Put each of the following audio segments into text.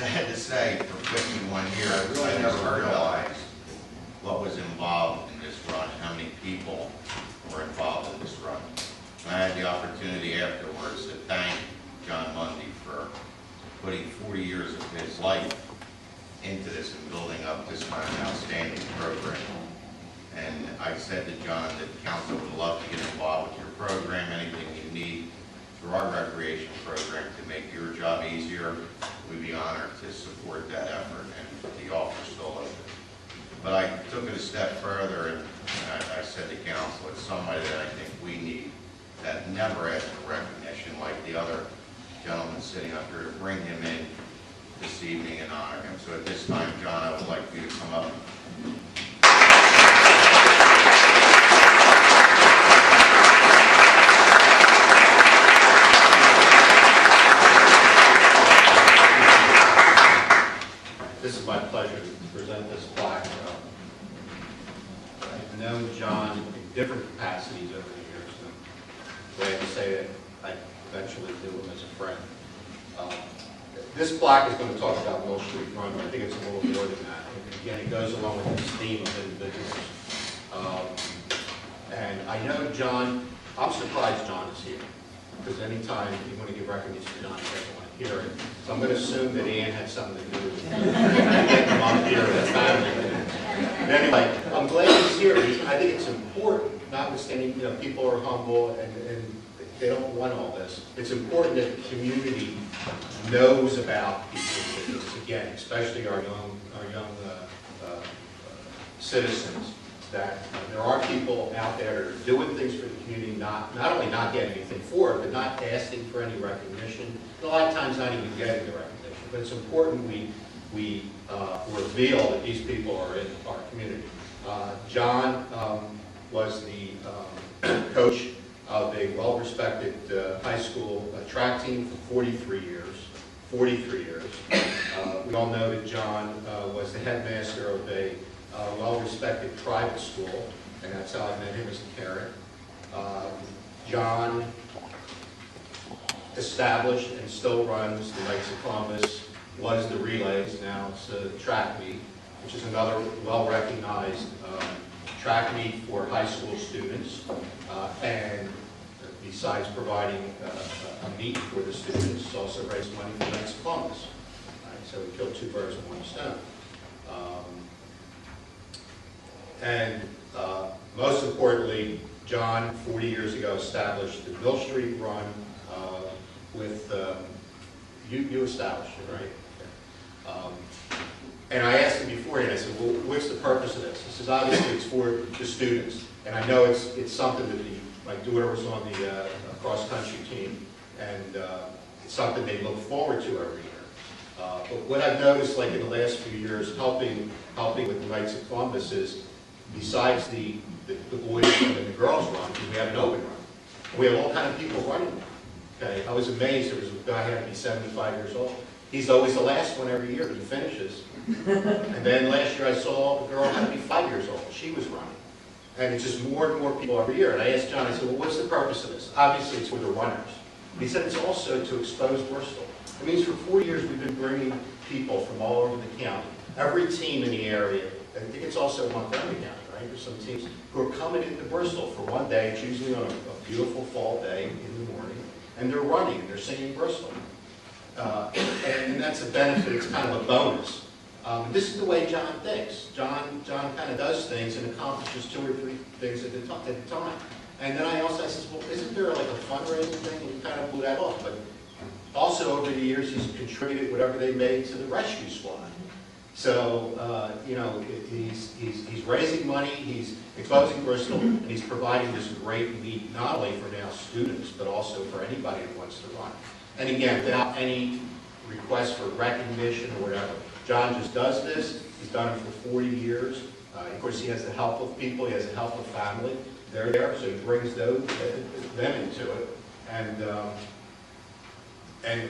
sad to say, for 51 years, I really never realized what was involved in this run, how many people were involved in this run. And I had the opportunity afterwards to thank John Mundy for putting 40 years of his life into this and building up this kind of outstanding program. And I said to John that council would love to get involved with your program, anything you need through our recreation program to make your job easier. We'd be honored to support that effort, and the offer's still open. But I took it a step further, and I said to council, it's somebody that I think we need that never asked for recognition like the other gentleman sitting up here, to bring him in this evening and honor him. So at this time, John, I would like you to come up. This is my pleasure to present this plaque. I've known John in different capacities over the years. I'm glad to say that I eventually knew him as a friend. This plaque is going to talk about Mill Street Run, but I think it's a little more than that. Again, it goes along with this theme of individuals. And I know John, I'm surprised John is here, because anytime you want to give recognition to John, he doesn't want to hear it. So I'm going to assume that Ann had something to do with getting him up here with his family. But anyway, I'm glad he's here, because I think it's important, notwithstanding, people are humble and they don't want all this. It's important that the community knows about these individuals, again, especially our young citizens, that there are people out there that are doing things for the community, not only not getting anything for it, but not asking for any recognition, and a lot of times not even getting the recognition. But it's important we reveal that these people are in our community. John was the coach of a well-respected high school track team for 43 years. 43 years. We all know that John was the headmaster of a well-respected private school, and that's how I met him as a parent. John established and still runs the Knights of Columbus, was the relays, now it's the track meet, which is another well-recognized track meet for high school students, and besides providing a meet for the students, also raised money for the Knights of Columbus. Right, so we killed two birds with one stone. Most importantly, John, 40 years ago, established the Mill Street Run with, you established it, right? And I asked him beforehand, I said, well, what's the purpose of this? He says, obviously it's for the students, and I know it's something that my daughter was on the cross-country team, and it's something they look forward to every year. But what I've noticed, like in the last few years, helping with the Knights of Columbus is, besides the boys and the girls run, because we have an open run, we have all kinds of people running. Okay, I was amazed. There was a guy who had to be 75 years old. He's always the last one every year. He finishes. And then last year I saw a girl who had to be 5 years old. She was running. And it's just more and more people every year. And I asked John, I said, well, what's the purpose of this? Obviously, it's for the runners. He said it's also to expose Bristol. It means for 4 years we've been bringing people from all over the county. Every team in the area, I think it's also Montgomery County, right? There's some teams who are coming into Bristol for one day. It's usually on a beautiful fall day in the morning. And they're running, and they're singing Bristol. And that's a benefit. It's kind of a bonus. This is the way John thinks. John kind of does things and accomplishes 2 or 3 things at a time. And then I said, well, isn't there like a fundraising thing? And he kind of blew that off. But also over the years, he's contributed whatever they made to the rescue squad. So, he's raising money, he's exposing Bristol, and he's providing this great meet, not only for now students, but also for anybody who wants to run. And again, without any request for recognition or whatever. John just does this. He's done it for 40 years. Of course, he has the help of people. He has the help of family. They're there, so he brings them into it. And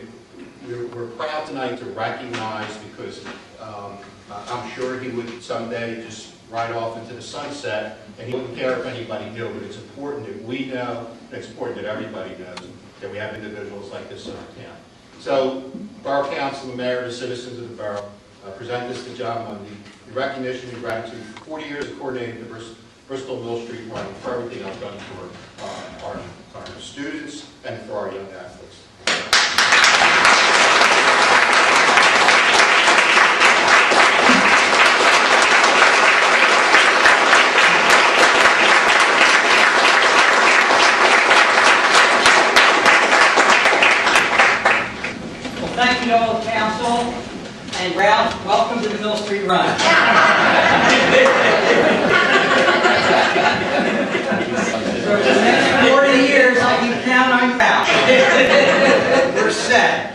we're proud tonight to recognize, because I'm sure he would someday just ride off into the sunset, and he wouldn't care if anybody knew. But it's important that we know, and it's important that everybody knows that we have individuals like this in our town. So Borough Council, the Mayor, the citizens of the borough present this to John Mundy in recognition and gratitude for 40 years of coordinating the Bristol Mill Street run, for everything I've done for our students and for our young athletes. Thank you to all the council, and Ralph, welcome to the Mill Street Run. For the next 40 years, I can count on Ralph. We're set.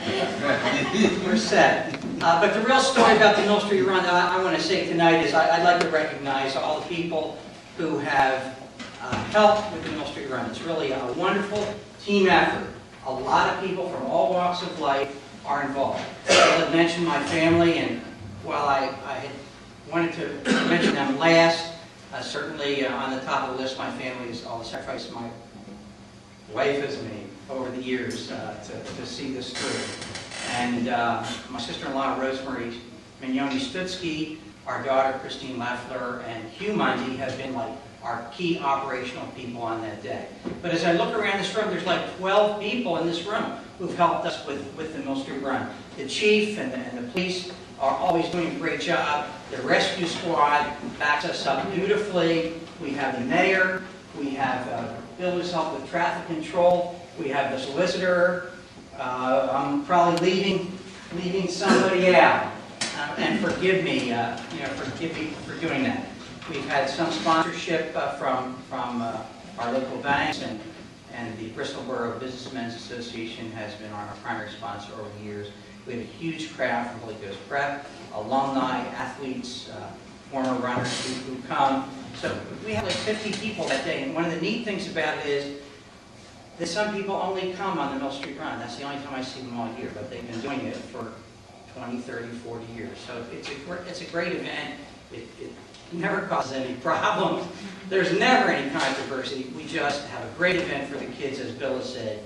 We're set. But the real story about the Mill Street Run I want to say tonight is I'd like to recognize all the people who have helped with the Mill Street Run. It's really a wonderful team effort. A lot of people from all walks of life are involved. I had mentioned my family, and while I had wanted to mention them last, certainly on the top of the list, my family is all the sacrifice my wife has made over the years to see this through. And my sister-in-law, Rosemary Mignoni-Stutzky, our daughter, Christine Leffler, and Hugh Mundy have been like our key operational people on that day. But as I look around this room, there's like 12 people in this room who've helped us with the Mill Street Run. The chief and the police are always doing a great job. The rescue squad backs us up beautifully. We have the mayor. We have Bill who's helped with traffic control. We have the solicitor. I'm probably leaving somebody out. And forgive me for doing that. We've had some sponsorship from our local banks, and the Bristol Borough Businessmen's Association has been our primary sponsor over the years. We have a huge crowd from Holy Ghost Prep, alumni, athletes, former runners who come. So we have like 50 people that day, and one of the neat things about it is that some people only come on the Mill Street Run. That's the only time I see them all year, but they've been doing it for 20, 30, 40 years. So it's a great event. It never causes any problems. There's never any controversy. We just have a great event for the kids, as Bill has said,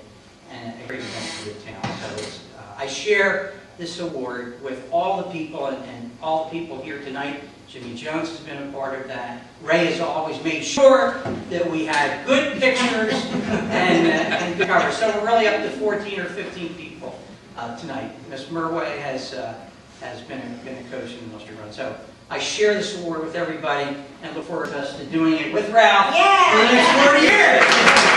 and a great event for the town. So I share this award with all the people and all the people here tonight. Jimmy Jones has been a part of that. Ray has always made sure that we had good pictures and good covers. So we're really up to 14 or 15 people tonight. Ms. Murway has been a coach in the Mill Street Run. So I share this award with everybody and look forward to us doing it with Ralph for the next 40 years.